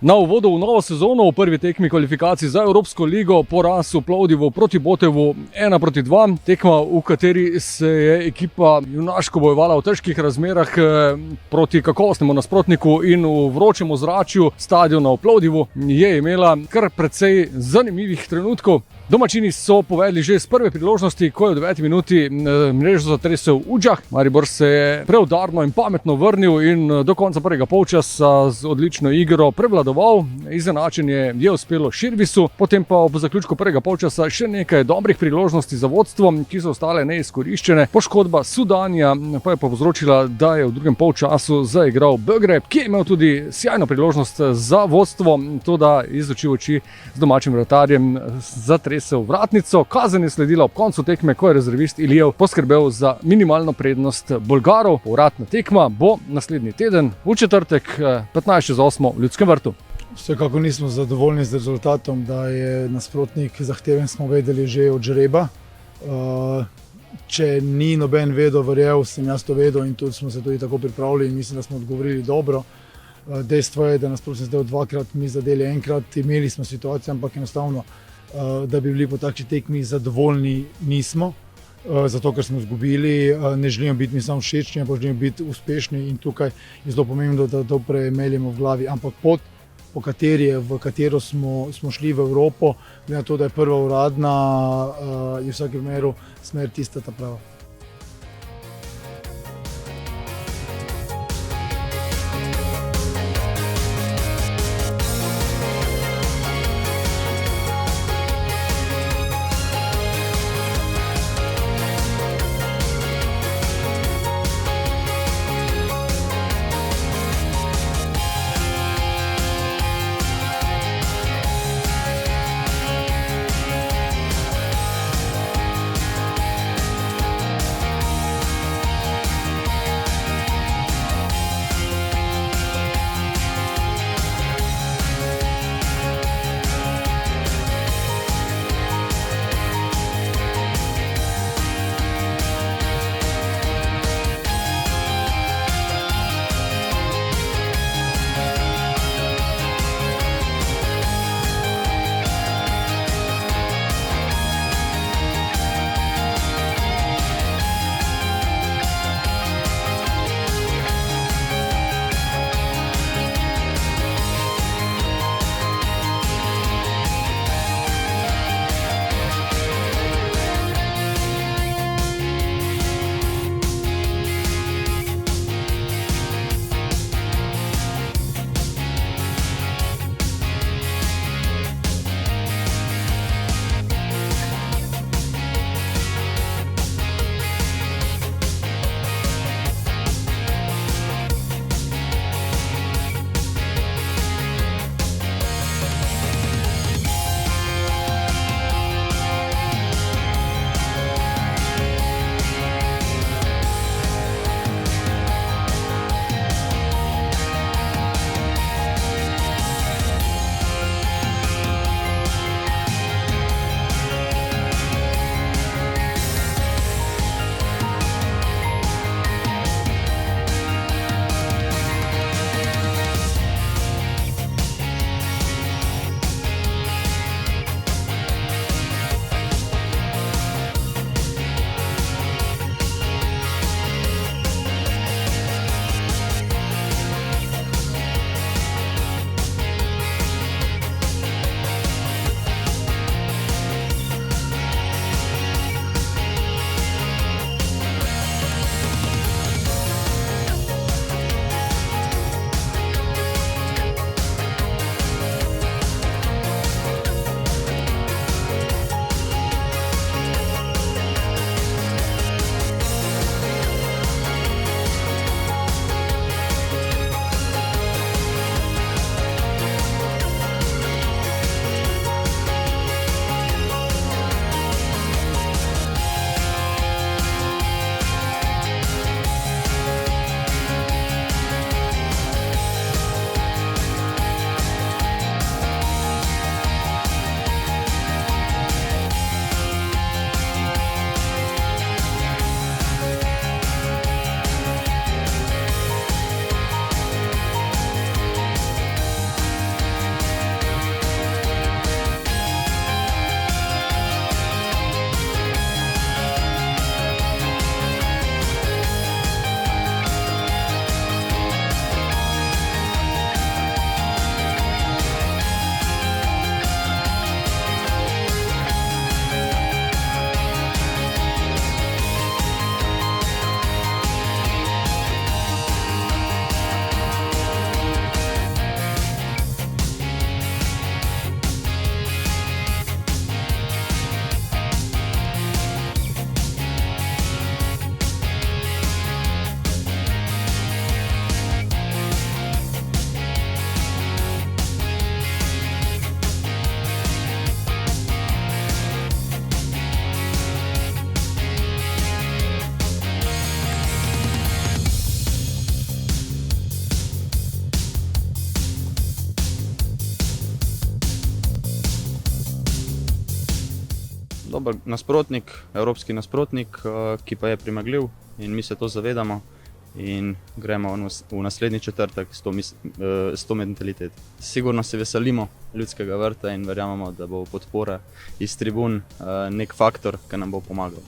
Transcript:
Na uvodu v novo sezono v prvi tekmi kvalifikacij za Evropsko ligo poraz v Plovdivu proti Botevu 1-2. Tekma, v kateri se je ekipa junaško bojevala v težkih razmerah proti kakovostnemu nasprotniku in v vročem ozračju stadiona v Plovdivu, je imela kar precej zanimivih trenutkov. Domačini so povedli že z prve priložnosti, ko je v 9. minuti mrežo zatresel Udžah. Maribor se je preudarno in pametno vrnil in do konca prvega polčasa z odlično igro prevladoval. Izenačenje je uspelo Širvisu, potem pa ob zaključku prvega polčasa še nekaj dobrih priložnosti za vodstvo, ki so ostale neizkoriščene. Poškodba Sudanija pa je povzročila, da je v drugem polčasu zaigral Bögreb, ki je imel tudi sjajno priložnost za vodstvo, toda iz oči v oči z domačim vratarjem zatresel vratnico. Kazen je sledila ob koncu tekme, ko je rezervist Ilijev poskrbel za minimalno prednost Bolgarov. Povratna tekma bo naslednji teden v četrtek 15:08 v Ljudskem vrtu. Vsekako nismo zadovoljni z rezultatom, da je nasprotnik zahteven, smo vedeli že od žreba. Če ni noben vedel, verjel, sem jaz to vedel in tudi smo se tudi tako pripravili in mislim, da smo odgovorili dobro. Dejstvo je, da nasprotnik zdaj dvakrat, mi zadeli enkrat, imeli smo situacijo, ampak enostavno, da bi bili po takšni tekmi zadovoljni, nismo. Zato, ker smo izgubili, ne želimo biti mi samo všečni, ampak želimo biti uspešni in tukaj je zelo pomembno, da to premeljemo v glavi. Ampak pot, v katero smo šli v Evropo, glede na to, da je prva uradna, je v vsakem primeru smer tista ta prava. dober nasprotnik, evropski nasprotnik, ki pa je premagljiv in mi se to zavedamo in gremo v naslednji četrtek s to mentaliteto. Sigurno se veselimo Ljudskega vrta in verjamemo, da bo podpora iz tribun nek faktor, ki nam bo pomagal.